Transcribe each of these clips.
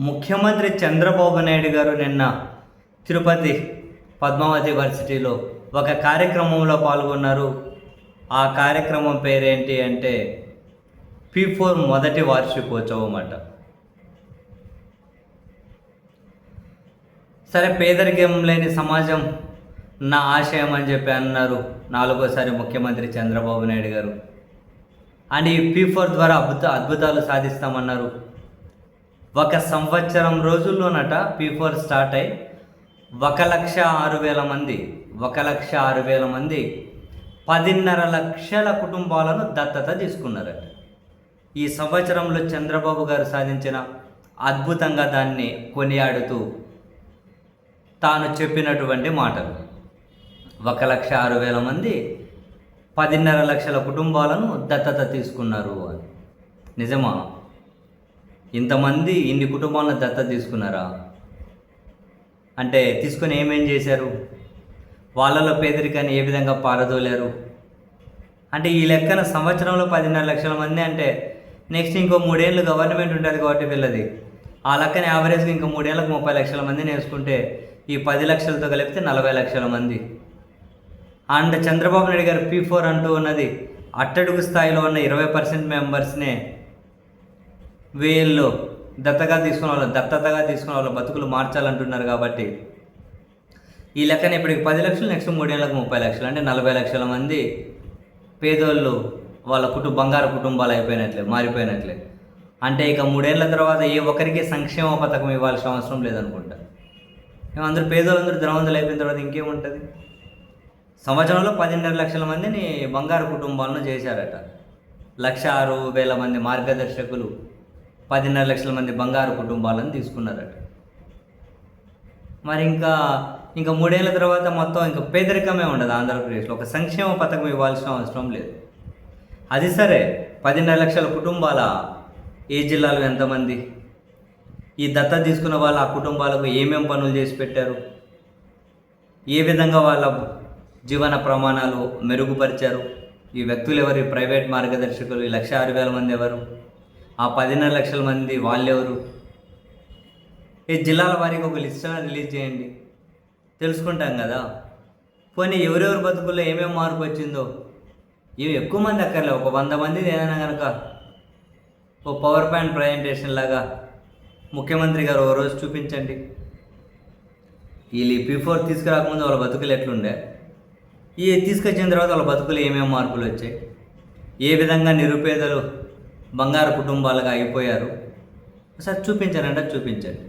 ముఖ్యమంత్రి చంద్రబాబు నాయుడు గారు నిన్న తిరుపతి పద్మావతి యూనివర్సిటీలో ఒక కార్యక్రమంలో పాల్గొన్నారు. ఆ కార్యక్రమం పేరేంటి అంటే P4 మొదటి వార్షికోత్సవం అట. సరే, పేదరికం లేని సమాజం నా ఆశయం అని చెప్పి అన్నారు 4వ ముఖ్యమంత్రి చంద్రబాబు నాయుడు గారు. అండ్ ఈ P4 ద్వారా అద్భుతాలు సాధిస్తామన్నారు. 1 సంవత్సరం రోజుల్లోనట P4 స్టార్ట్ అయ్యి 1,06,000 మంది 1,06,000 మంది 10.5 లక్షల కుటుంబాలను దత్తత తీసుకున్నారట. ఈ సంవత్సరంలో చంద్రబాబు గారు సాధించిన అద్భుతంగా దాన్ని కొనియాడుతూ తాను చెప్పినటువంటి మాటలు. 1,06,000 మంది 10.5 లక్షల కుటుంబాలను దత్తత తీసుకున్నారు అని. నిజమా? ఇంతమంది ఇన్ని కుటుంబాలను దత్తత తీసుకున్నారా? అంటే తీసుకొని ఏమేం చేశారు? వాళ్ళలో పేదరికాన్ని ఏ విధంగా పారదోలారు? అంటే ఈ లెక్కన సంవత్సరంలో 10.5 లక్షల మంది అంటే నెక్స్ట్ ఇంకో 3 ఏళ్ళు గవర్నమెంట్ ఉంటుంది కాబట్టి వీళ్ళది ఆ లెక్కన యావరేజ్గా ఇంకో 3 ఏళ్ళకు 30 లక్షల మందిని వేసుకుంటే ఈ 10 లక్షలతో కలిపితే 40 లక్షల మంది. అండ్ చంద్రబాబు నాయుడు గారు P4 అంటూ ఉన్నది అట్టడుగు స్థాయిలో ఉన్న 20% మెంబర్స్నే వీళ్ళు దత్తతగా తీసుకున్న వాళ్ళ బతుకులు మార్చాలంటున్నారు. కాబట్టి ఈ లెక్కన ఇప్పటికి 10 లక్షలు, నెక్స్ట్ 3 ఏళ్ళకు 30 లక్షలు, అంటే 40 లక్షల మంది పేదోళ్ళు వాళ్ళ బంగారు కుటుంబాలు మారిపోయినట్లే. అంటే ఇక 3 ఏళ్ళ తర్వాత ఏ ఒక్కరికి సంక్షేమ పథకం ఇవ్వాల్సిన అవసరం లేదనుకుంటా. అందరూ పేదోళ్ళందరూ ధనవంతులు అయిపోయిన తర్వాత ఇంకేముంటుంది? సంవత్సరంలో 10.5 లక్షల మందిని బంగారు కుటుంబాలను చేశారట. 1,06,000 మంది మార్గదర్శకులు 10.5 లక్షల మంది బంగారు కుటుంబాలను తీసుకున్నారట. మరి ఇంకా 3 ఏళ్ళ తర్వాత మొత్తం ఇంకా పేదరికమే ఉండదు ఆంధ్రప్రదేశ్లో. ఒక సంక్షేమ పథకం ఇవ్వాల్సిన అవసరం లేదు. అది సరే, 10.5 లక్షల కుటుంబాల ఏ జిల్లాలో ఎంతమంది? ఈ దత్తత తీసుకున్న వాళ్ళు ఆ కుటుంబాలకు ఏమేం పనులు చేసి పెట్టారు? ఏ విధంగా వాళ్ళ జీవన ప్రమాణాలు మెరుగుపరిచారు? ఈ వ్యక్తులు ఎవరు? ప్రైవేట్ మార్గదర్శకులు. ఈ 1,06,000 మంది ఎవరు? ఆ 10.5 లక్షల మంది వాళ్ళెవరు? ఈ జిల్లాల వారికి ఒక లిస్ట్ రిలీజ్ చేయండి, తెలుసుకుంటాం కదా. పోనీ ఎవరెవరి బతుకుల్లో ఏమేమి మార్పు వచ్చిందో. ఇవి ఎక్కువ మంది అక్కర్లే, ఒక 100 మంది ఏదైనా కనుక ఓ పవర్ పాయింట్ ప్రజెంటేషన్ లాగా ముఖ్యమంత్రి గారు ఓ రోజు చూపించండి. వీళ్ళు P4 తీసుకురాకముందు వాళ్ళ బతుకులు ఎట్లుండే, ఈ తీసుకొచ్చిన తర్వాత వాళ్ళ బతుకులు ఏమేమి మార్పులు వచ్చాయి, ఏ విధంగా నిరుపేదలు బంగారు కుటుంబాలుగా అయిపోయారు, ఒకసారి చూపించండి.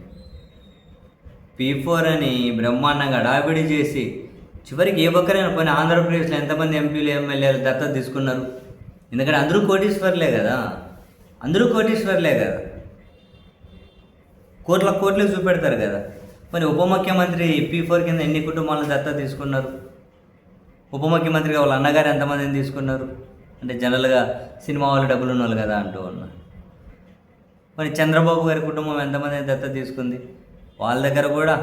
P4 అని బ్రహ్మాండంగా హడావిడి చేసి చివరికి ఏ ఒక్కరైనా పోయిన ఆంధ్రప్రదేశ్లో ఎంతమంది ఎంపీలు ఎమ్మెల్యేలు దత్తత తీసుకున్నారు? ఎందుకంటే అందరూ కోటీశ్వర్లే కదా. కోట్లు చూపెడతారు కదా. మరి ఉప ముఖ్యమంత్రి P4 కింద ఎన్ని కుటుంబాలను దత్తత తీసుకున్నారు? ఉప ముఖ్యమంత్రిగా వాళ్ళ అన్నగారు ఎంతమందిని తీసుకున్నారు? అంటే జనరల్గా సినిమా వాళ్ళు డబ్బులు ఉన్న వాళ్ళు కదా అంటూ ఉన్నారు. మరి చంద్రబాబు గారి కుటుంబం ఎంతమందిని దత్తత తీసుకుంది? వాళ్ళ దగ్గర కూడా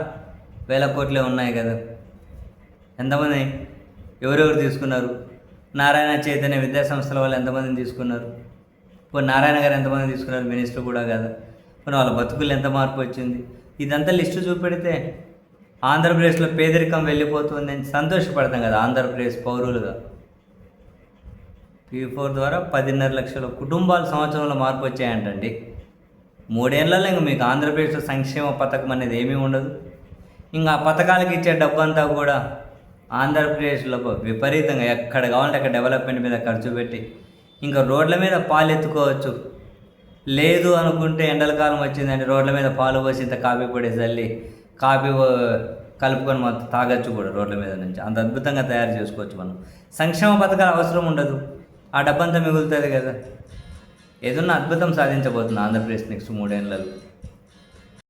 వేల కోట్లే ఉన్నాయి కదా. ఎంతమంది ఎవరెవరు తీసుకున్నారు? నారాయణ చైతన్య విద్యా సంస్థల వాళ్ళు ఎంతమందిని తీసుకున్నారు? ఇప్పుడు నారాయణ గారు ఎంతమంది తీసుకున్నారు? మినిస్టర్ కూడా కదా. మరి వాళ్ళ బతుకులు ఎంత మార్పు వచ్చింది? ఇదంతా లిస్టు చూపెడితే ఆంధ్రప్రదేశ్లో పేదరికం వెళ్ళిపోతుందని సంతోషపడతాం కదా ఆంధ్రప్రదేశ్ పౌరులుగా. P4 ద్వారా 10.5 లక్షల కుటుంబాలు సంవత్సరంలో మార్పు వచ్చాయంటండి. 3 ఏళ్లలో ఇంక మీకు ఆంధ్రప్రదేశ్లో సంక్షేమ పథకం అనేది ఏమీ ఉండదు. ఇంకా ఆ పథకాలకు ఇచ్చే డబ్బంతా కూడా ఆంధ్రప్రదేశ్లో విపరీతంగా ఎక్కడ కావాలంటే అక్కడ డెవలప్మెంట్ మీద ఖర్చు పెట్టి ఇంకా రోడ్ల మీద పాలు ఎత్తుకోవచ్చు. లేదు అనుకుంటే ఎండల కాలం వచ్చిందంటే రోడ్ల మీద పాలు పోసి ఇంత కాఫీ పొడి చల్లి కాఫీ కలుపుకొని మొత్తం తాగొచ్చు కూడా రోడ్ల మీద నుంచి. అంత అద్భుతంగా తయారు చేసుకోవచ్చు మనం. సంక్షేమ పథకాలు అవసరం ఉండదు, ఆ డబ్బంతా మిగులుతుంది కదా. ఏదన్నా అద్భుతం సాధించబోతుంది ఆంధ్రప్రదేశ్ నెక్స్ట్ 3 ఏళ్లలో.